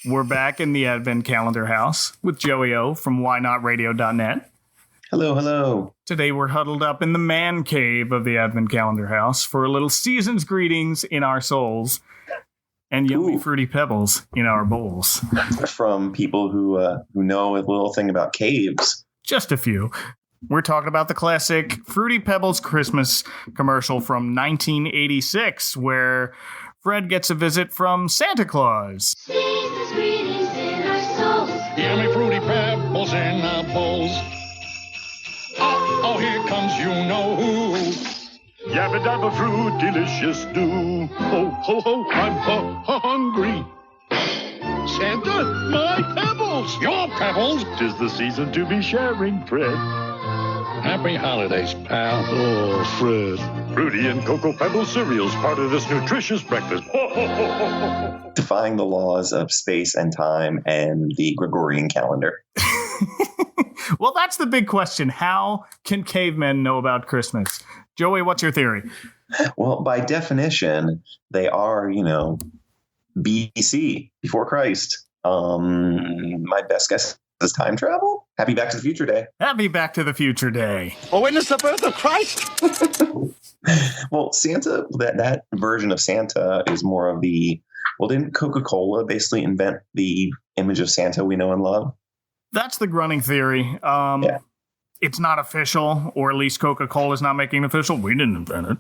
We're back in the Advent Calendar House with Joey O from whynotradio.net. Hello, hello. Today we're huddled up in the man cave of the Advent Calendar House for a little season's greetings in our souls and yummy Fruity Pebbles in our bowls. From people who know a little thing about caves. Just a few. We're talking about the classic Fruity Pebbles Christmas commercial from 1986, where Fred gets a visit from Santa Claus. Season's greetings in our souls. Yummy Fruity Pebbles in our bowls. Oh, here comes you-know-who. Yabba dabba fruit, delicious do. Ho, ho, ho, I'm hungry. Santa, my pebbles. Your pebbles. 'Tis the season to be sharing, Fred. Happy holidays, pal. Oh, Fred. Fruity and Cocoa Pebbles cereals, part of this nutritious breakfast. Ho, ho, ho, ho, ho. Defying the laws of space and time and the Gregorian calendar. Well, that's the big question. How can cavemen know about Christmas? Joey, what's your theory? Well, by definition, they are, BC, before Christ. My best guess is time travel. Happy Back to the Future Day. Happy Back to the Future Day. Oh, witness the birth of Christ. Well, Santa, that version of Santa is more of didn't Coca-Cola basically invent the image of Santa we know and love? That's the grunting theory. Yeah. It's not official, or at least Coca-Cola is not making it official. We didn't invent it.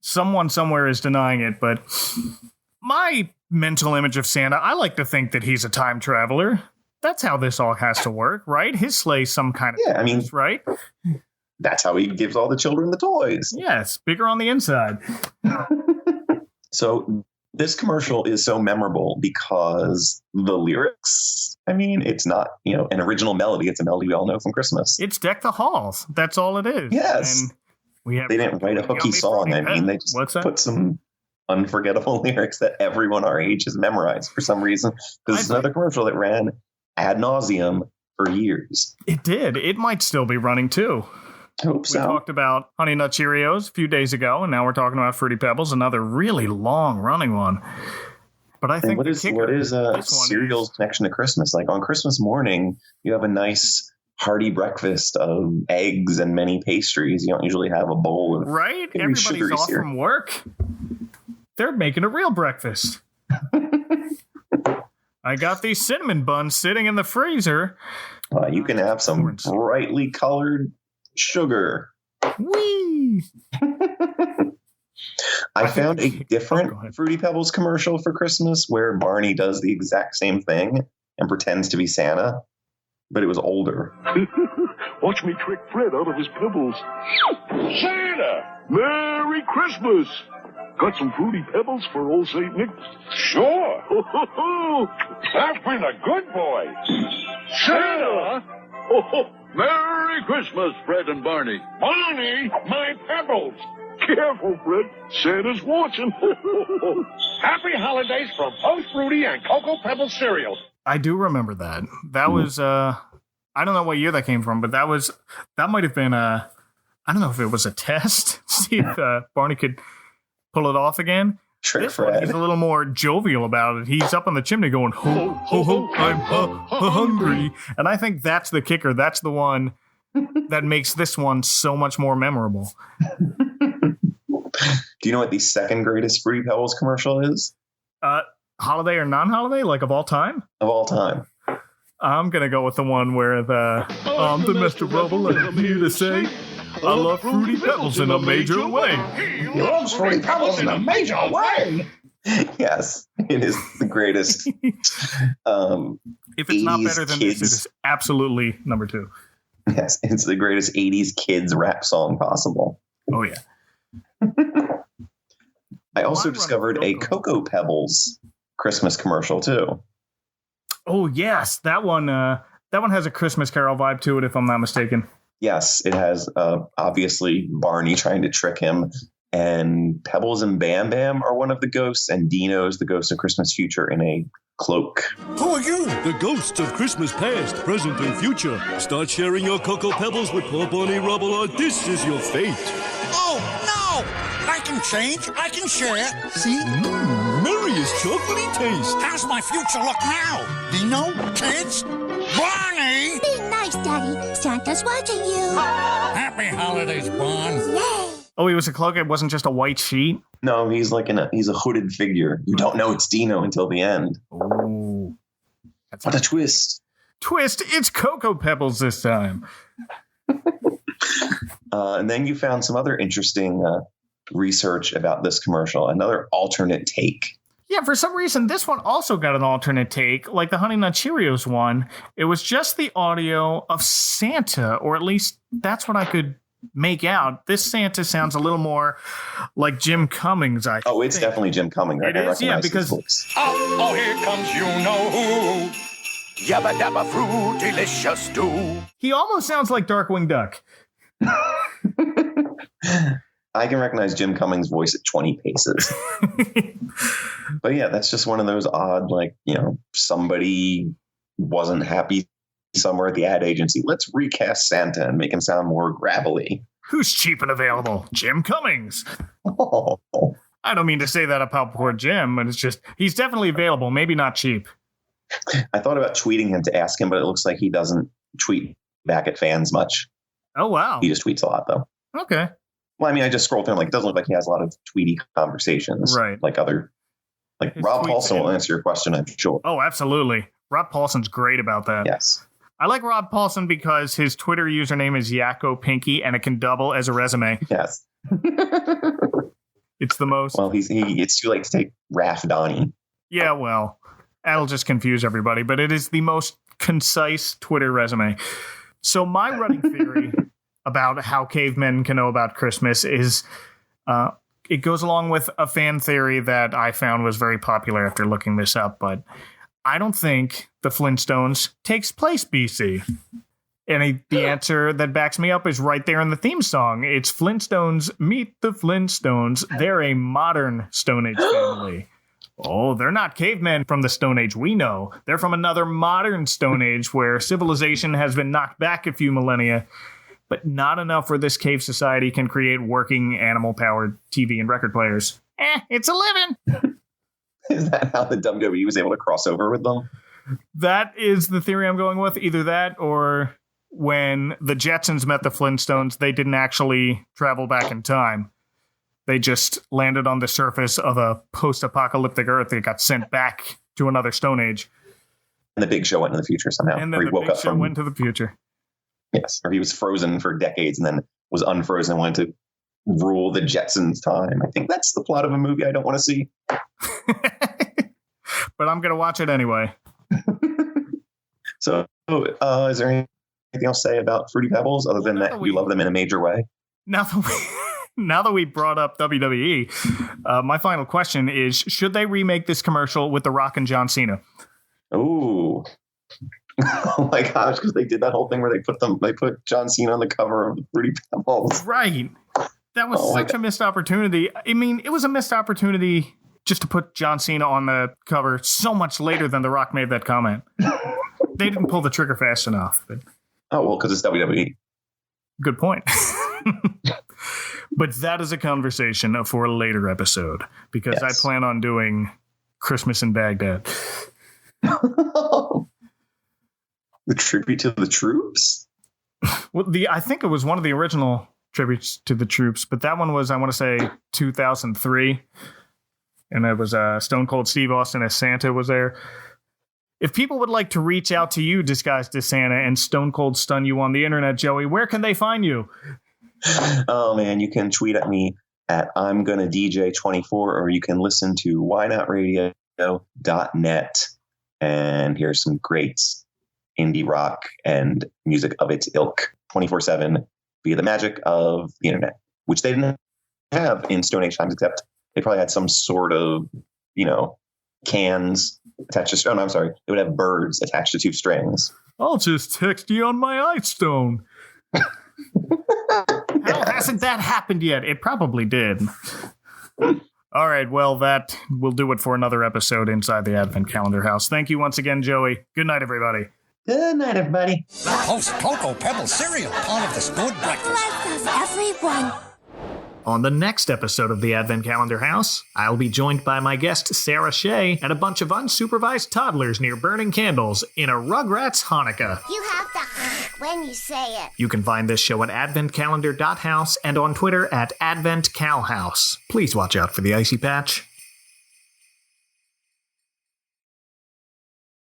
Someone somewhere is denying it, but my mental image of Santa, I like to think that he's a time traveler. That's how this all has to work, right? His sleigh's some kind of toys, right? That's how he gives all the children the toys. Yes, bigger on the inside. So this commercial is so memorable because the lyrics, it's not, an original melody. It's a melody we all know from Christmas. It's Deck the Halls. That's all it is. Yes. And they didn't write a hooky song. They just put some unforgettable lyrics that everyone our age has memorized for some reason. Because it's another commercial that ran ad nauseum for years. It did. It might still be running too. I hope so. We talked about Honey Nut Cheerios a few days ago, and now we're talking about Fruity Pebbles, another really long running one. But I think what is cereal's connection to Christmas? Like on Christmas morning, you have a nice hearty breakfast of eggs and many pastries. You don't usually have a bowl of Everybody's off from work. They're making a real breakfast. I got these cinnamon buns sitting in the freezer. You can have some brightly colored sugar. Whee! I found a different Fruity Pebbles commercial for Christmas where Barney does the exact same thing and pretends to be Santa, but it was older. Watch me trick Fred out of his pebbles. Santa! Merry Christmas! Got some Fruity Pebbles for old St. Nick? Sure. That's been a good boy. Santa! Merry Christmas, Fred and Barney. Barney, my pebbles. Careful, Fred. Santa's watching. Happy holidays from Post Fruity and Cocoa Pebbles cereal. I do remember that. That was, I don't know what year that came from, but that might have been I don't know if it was a test. See if Barney could pull it off again. Trick Fred. He's a little more jovial about it. He's up on the chimney going, ho, ho, ho, I'm hungry. And I think that's the kicker. That's the one that makes this one so much more memorable. Do you know what the second greatest Fruity Pebbles commercial is? Holiday or non-holiday? Like of all time? Of all time. I'm going to go with the one where I'm the Mr. Rubble and I'm here to say I love Fruity Pebbles in a major way. He loves Fruity Pebbles in a major way. Yes, it is the greatest. If it's not better than this, it is absolutely number 2. Yes, it's the greatest 80s kids rap song possible. Oh, yeah. I also discovered a Cocoa Pebbles Christmas commercial, too. Oh, yes. That one has a Christmas Carol vibe to it, if I'm not mistaken. Yes, it has obviously Barney trying to trick him, and Pebbles and Bam Bam are one of the ghosts, and Dino's the ghost of Christmas future in a cloak. Who are you? The ghosts of Christmas past, present, and future. Start sharing your Cocoa Pebbles with poor Barney Rubble, or this is your fate. Oh, no! I can change. I can share. See? Merry as chocolatey taste. How's my future look now? Dino? Kids? Barney! Be nice, Daddy. Santa's watching you. Happy holidays, Bon. Yay! Oh, he was a cloak. It wasn't just a white sheet. No, he's like he's a hooded figure. You don't know it's Dino until the end. Oh, what a twist! Twist! It's Cocoa Pebbles this time. And then you found some other interesting research about this commercial. Another alternate take. Yeah, for some reason, this one also got an alternate take, like the Honey Nut Cheerios one. It was just the audio of Santa, or at least that's what I could make out. This Santa sounds a little more like Jim Cummings, I think. Oh, it's definitely Jim Cummings. It is, yeah, because... Oh, here comes you-know-who. Yabba dabba fruit, delicious stew. He almost sounds like Darkwing Duck. I can recognize Jim Cummings' voice at 20 paces. But yeah, that's just one of those odd, like, somebody wasn't happy somewhere at the ad agency. Let's recast Santa and make him sound more gravelly. Who's cheap and available? Jim Cummings. Oh. I don't mean to say that about poor Jim, but it's just, he's definitely available, maybe not cheap. I thought about tweeting him to ask him, but it looks like he doesn't tweet back at fans much. Oh, wow. He just tweets a lot, though. Okay. Well, I mean, I just scrolled through him. Like, it doesn't look like he has a lot of tweety conversations. Right. Like Rob Paulson will answer your question, I'm sure. Oh, absolutely. Rob Paulson's great about that. Yes. I like Rob Paulson because his Twitter username is Yakko Pinky, and it can double as a resume. Yes. It's the most... Well, it's too late to take Raph Donnie. Yeah, well, that'll just confuse everybody, but it is the most concise Twitter resume. So my running theory about how cavemen can know about Christmas is it goes along with a fan theory that I found was very popular after looking this up, but I don't think the Flintstones takes place BC. And the answer that backs me up is right there in the theme song. It's Flintstones meet the Flintstones. They're a modern Stone Age family. Oh, they're not cavemen from the Stone Age we know. They're from another modern Stone Age where civilization has been knocked back a few millennia, but not enough where this cave society can create working animal-powered TV and record players. It's a living. Is that how the WWE was able to cross over with them? That is the theory I'm going with. Either that or when the Jetsons met the Flintstones, they didn't actually travel back in time. They just landed on the surface of a post-apocalyptic Earth that got sent back to another Stone Age. And the Big Show went into the future somehow. And then the Big Show went to the future. Yes, or he was frozen for decades and then was unfrozen and went to rule the Jetsons' time. I think that's the plot of a movie I don't want to see. But I'm going to watch it anyway. So, is there anything else to say about Fruity Pebbles other than that you love them in a major way? Now that we brought up WWE, my final question is, should they remake this commercial with The Rock and John Cena? Ooh. Oh my gosh, because they did that whole thing where they put John Cena on the cover of the Fruity Pebbles. Right. That was such a missed opportunity. I mean, it was a missed opportunity just to put John Cena on the cover so much later than The Rock made that comment. They didn't pull the trigger fast enough. But... Oh, well, because it's WWE. Good point. But that is a conversation for a later episode, because yes. I plan on doing Christmas in Baghdad. The tribute to the troops? Well, I think it was one of the original tributes to the troops, but that one was, I want to say, 2003. And it was Stone Cold Steve Austin as Santa was there. If people would like to reach out to you disguised as Santa and Stone Cold stun you on the internet, Joey, where can they find you? Oh, man, you can tweet at me at I'm Gonna DJ 24, or you can listen to whynotradio.net and hear some great indie rock and music of its ilk 24/7 via the magic of the internet, which they didn't have in Stone Age times, except they probably had some sort of, cans attached to, I'm sorry, they would have birds attached to two strings. I'll just text you on my ice stone. How hasn't that happened yet? It probably did. All right, well, that will do it for another episode inside the Advent Calendar House. Thank you once again, Joey. Good night, everybody. Good night, everybody. The Post Cocoa Pebbles cereal, part of this good breakfast. Bless us, everyone. On the next episode of the Advent Calendar House, I'll be joined by my guest Sarah Shea and a bunch of unsupervised toddlers near burning candles in a Rugrats Hanukkah. You have to when you say it. You can find this show at adventcalendar.house and on Twitter at adventcalhouse. Please watch out for the icy patch.